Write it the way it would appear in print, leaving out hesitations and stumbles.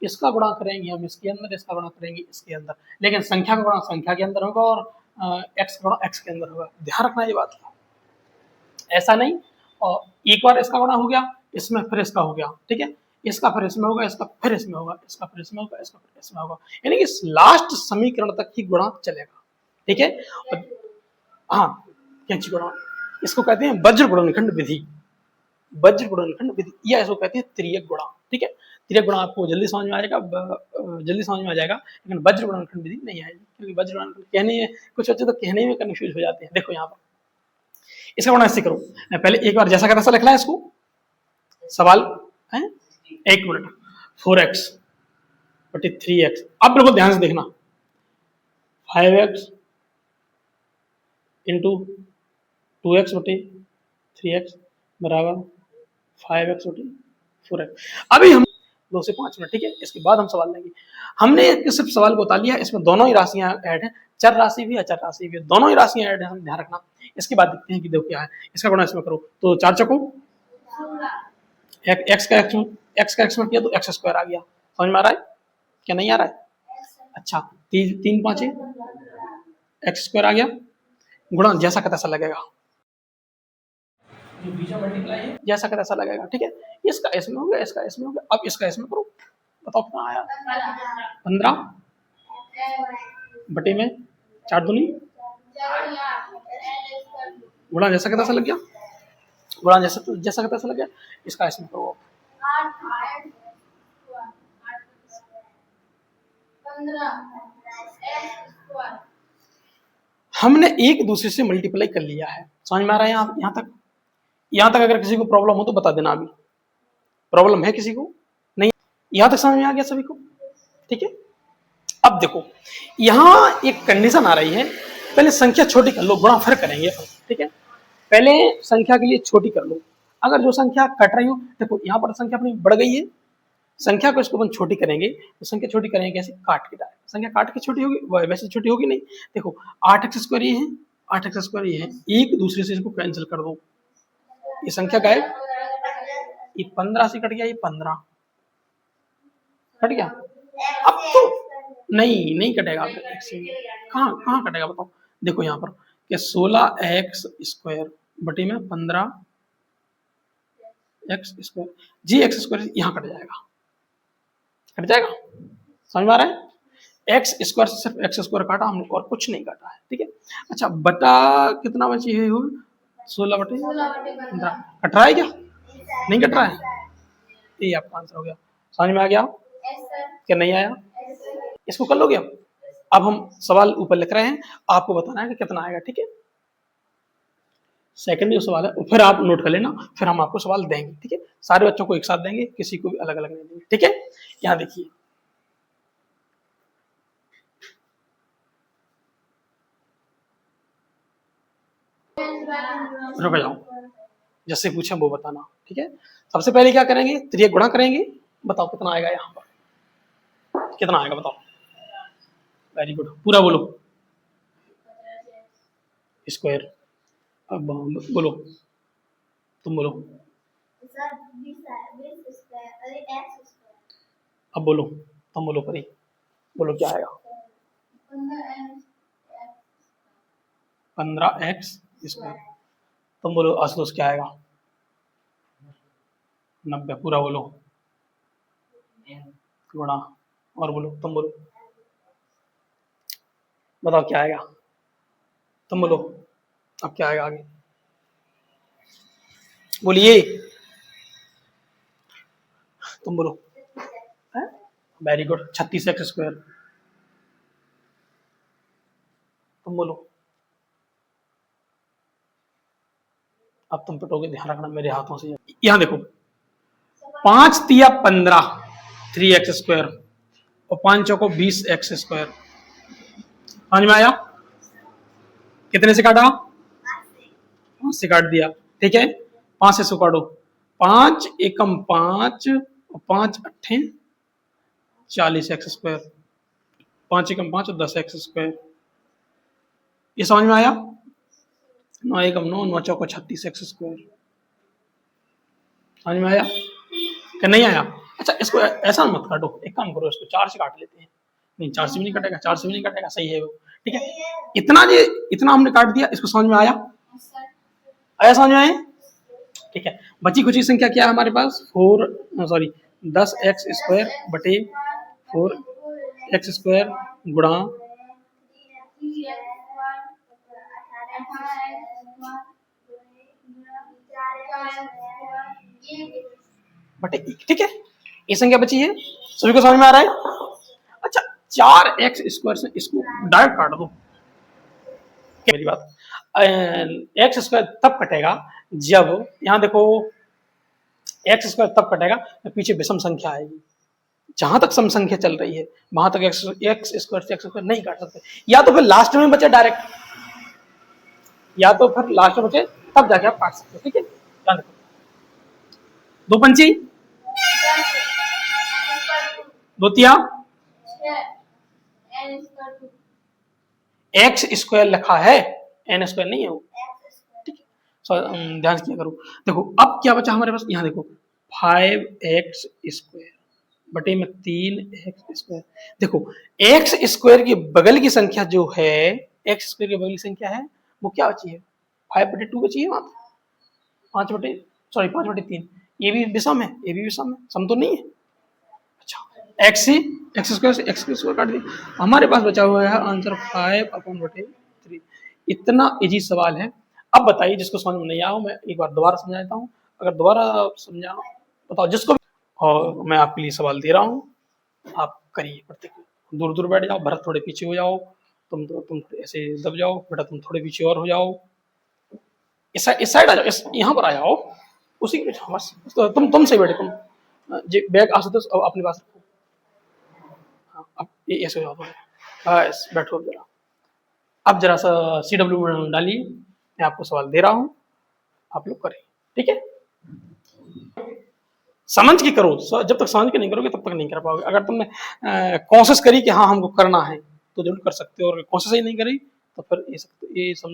इसका गुणा करेंगे हम इसके अंदर, इसका गुणा करेंगे इसके अंदर, लेकिन संख्या का गुणा संख्या के अंदर होगा और एक्स का गुणा एक्स के अंदर होगा। ध्यान रखना ये बात का, ऐसा नहीं। और एक बार इसका गुणा हो गया, इसमें फिर इसका हो गया, ठीक है, इसका फिर इसमें होगा, इसका फिर इसमें होगा, इसका फिर इसमें होगा, इसका फिर इसमें होगा, यानी कि लास्ट समीकरण तक ही गुणा चलेगा, ठीक है। हाँ, कैंची गुणा, इसको कहते हैं वज्र गुणनखंड विधि, वज्र गुणनखंड विधि, या इसको कहते हैं त्रियक गुणा, ठीक है। त्रियक गुणा आपको जल्दी समझ में आ जाएगा, जल्दी समझ में आ जाएगा, लेकिन वज्र गुणनखंड विधि नहीं आएगी, क्योंकि वज्र गुणनखंड कहने में कुछ बच्चे तो कहने में कंफ्यूज हो जाते हैं। देखो यहाँ पर इसका गुणा ऐसे करो, पहले एक बार जैसा का तैसा लिखना है इसको, सवाल है, एक मिनट, 4x बटे 3x, अब बिल्कुल ध्यान से देखना, 5x इंटू 2x बटे 3x बराबर 5x बटे 4x। अभी हम 2 से 5 मिनट, ठीक है, इसके बाद हम सवाल लेंगे। हमने सिर्फ सवाल को उतार लिया, इसमें दोनों ही राशियां ऐड हैं, चर राशि भी अचर राशि भी, दोनों ही राशियां ऐड हैं, ध्यान रखना। इसके बाद देखते हैं कि देखो क्या है, इसका गुणा इसमें करो तो 4 चको एक्स का एक्स में किया तो एक्स स्क्वायर आ गया, समझ में आ रहा है क्या नहीं आ रहा है? अच्छा, 3 5 एक्स स्क्वायर आ गया, गुणा जैसा का तैसा लगेगा, जो बीच में मल्टीप्लाई है जैसा का तैसा लगेगा, ठीक है। इसका इसमें हो गया, इसका इसमें हो गया, अब इसका इसमें करो, बताओ कितना आया? 15 बटे में 4 दूनी, गुणा जैसा का तैसा लग गया, गुणा जैसा का तैसा लग गया, इसका इसमें करो। हमने एक दूसरे से मल्टीप्लाई कर लिया है, समझ में आ रहा है यहाँ तक? यहाँ तक अगर किसी को प्रॉब्लम हो तो बता देना, अभी प्रॉब्लम है किसी को? नहीं, यहाँ तक समझ में आ गया सभी को, ठीक है। अब देखो यहाँ एक कंडीशन आ रही है, पहले संख्या छोटी कर लो, गुणा फिर करेंगे, ठीक है। पहले संख्या के लिए छोटी कर लो, अगर जो संख्या कट रही हो, देखो यहाँ पर संख्या अपनी बढ़ गई है, संख्या को इसको अपन छोटी करेंगे, तो संख्या छोटी करेंगे कैसे? काट के डायरेक्ट, संख्या काट के छोटी होगी, वैसे छोटी होगी नहीं। देखो 8x स्क्वायर ये है, 8x स्क्वायर ये है, एक दूसरे से इसको कैंसिल कर दो, ये संख्या का है, ये 15 से कट गया, ये 15 कट गया। अब तो नहीं कटेगा, कहाँ कहाँ कटेगा बताओ? देखो यहाँ पर कि 16x स्क्वायर बटे में 15x स्क्वायर, जी एक्स स्क्वायर यहाँ कट जाएगा, कट जाएगा, समझ में आ रहा है? एक्स स्क्वायर से सिर्फ एक्स स्क्वायर काटा हमने और कुछ नहीं काटा है, ठीक है। अच्छा, बटा कितना बची है? 16 बटे 15 कट रहा है क्या? नहीं कट रहा है, ये आपका आंसर हो गया। समझ में आ गया क्या? नहीं आया? इसको कर लोगे अब हम सवाल ऊपर लिख रहे हैं, आपको बताना है कि कितना आएगा, ठीक है। सेकंड जो सवाल है फिर आप नोट कर लेना, फिर हम आपको सवाल देंगे, ठीक है। सारे बच्चों को एक साथ देंगे, किसी को भी अलग अलग नहीं देंगे, ठीक है। यहाँ देखिए, रुक जाओ, जैसे पूछे वो बताना, ठीक है। सबसे पहले क्या करेंगे? त्रियक गुणा करेंगे, बताओ कितना आएगा, यहाँ पर कितना आएगा बताओ? वेरी गुड, पूरा बोलो, स्क्वायर। अब बोलो, तुम बोलो, अब बोलो, तुम बोलो परी, बोलो क्या आएगा? 15x square. तुम बोलो आशुतोष क्या आएगा? 90, पूरा बोलो, गुणा, और बोलो, तुम बोलो, बताओ क्या आएगा? तुम बोलो, अब क्या आएगा आगे? बोलिए, तुम बोलो। Very good, 36x square. तुम बोलो, अब तुम पिटोगे, ध्यान रखना मेरे हाथों से। यहाँ देखो, 5 तिया 15 3x स्क्वायर और 5 चौको 20x स्क्वायर, समझ में आया? कितने से काटा? 5 से काट दिया, ठीक है। 5 से सो काटो, 5 एकम 5 और 5 अट्ठे 40x स्क्वायर, 5 एकम 5 और 10x स्क्वायर, ये समझ में आया? 9 एकम 9, 9 चौको 36x स्क्वायर, समझ में आया क्या नहीं आया? अच्छा इसको ऐसा मत काटो, एक काम करो इसको 4 से काट लेते हैं। नहीं 4 से भी नहीं कटेगा, 4 से भी नहीं कटेगा, सही है वो। ठीक है, इतना हमने काट दिया, इसको समझ में आया? आया समझ में आया? ठीक है, बची कुछ संख्या क्या है हमारे पास, 10x² बटे 4x² गुणा बटे 1। ठीक है, ये संख्या बची है, सभी को समझ में आ रहा है? अच्छा 4x² से इसको डायरेक्ट काट दो, मेरी बात, x² तब कटेगा जब, यहां देखो x² तब कटेगा जब पीछे विषम संख्या आएगी। जहां तक सम संख्या चल रही है वहां तक x² से x² नहीं काट सकते, या तो फिर लास्ट में बचे डायरेक्ट, या तो फिर लास्ट में बचे तब जाके आप काट सकते हो। ठीक है, ध्यान रखो, 2 पंची 2 तिया x² लिखा है, n² नहीं है वो। ठीक है, ध्यान से किया करो। देखो अब क्या बचा हमारे पास, यहाँ देखो 5x² बटे में 3x²। देखो x² की बगल की संख्या जो है, x² की बगल की संख्या है वो क्या बची है, 5/2 बची है, मात्र 5/3। ये भी विषम है, ये भी विषम है, सम तो नहीं है। अच्छा x² से x² काट दिया, हमारे पास बचा हुआ है आंसर 5/3। इतना इजी सवाल है। अब बताइए जिसको समझ में नहीं आया हो, मैं एक बार दोबारा समझा देता हूँ, अगर दोबारा समझा बताओ जिसको, और मैं आपके लिए सवाल दे रहा हूँ, आप करिए, प्रत्येक दूर दूर बैठ जाओ, भरत थोड़े पीछे हो जाओ, तुम ऐसे दब जाओ, बेटा तुम थोड़े पीछे और हो जाओ, इस साइड आ जाओ, यहाँ पर आ जाओ, उसी के बस, तो तुम सही बैठे, तुम जी बैग आ सकते हो अपने पास रखो। हाँ, अब ये ऐसे हो जाओ थोड़े, बस बैठो जरा। अब जरा सा CW में डालिए, मैं आपको सवाल दे रहा हूँ, आप लोग करें। ठीक है, समझ के करो, जब तक समझ के नहीं करोगे तब तक नहीं कर पाओगे। अगर तुमने कोशिश करी कि हाँ हमको करना है तो जरूर कर सकते हो, और कोशिश ही नहीं करी तो फिर ये समझ